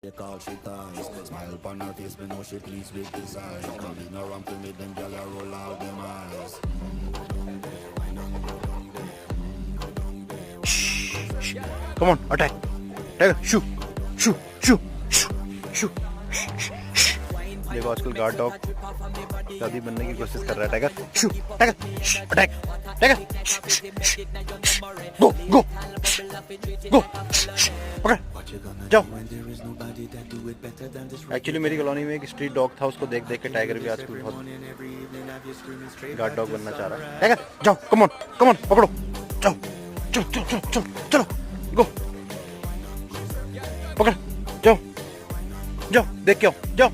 Take all she ties. Smile upon her face, me know she pleased with this eyes. Come in around to me, them gyal a roll out them eyes. Come on, attack. Tiger, shoot, shoot, shoot, shoot, shoot. देखो आजकल guard dog दादी बनने की कोशिश कर रहा है. Tiger, शू, tiger, attack, tiger, गो, गो, गो, पकड़, जाओ. एक्चुअली मेरी कॉलोनी में एक स्ट्रीट डॉग था, उसको देख देख के टाइगर भी आजकल बहुत गार्ड डॉग बनना चाह रहा है. टाइगर, जाओ, कम ऑन, पकड़ो, जाओ, चलो, चलो, चलो, चलो, चलो, गो, पकड़, जाओ, जाओ, देख के आओ, जाओ.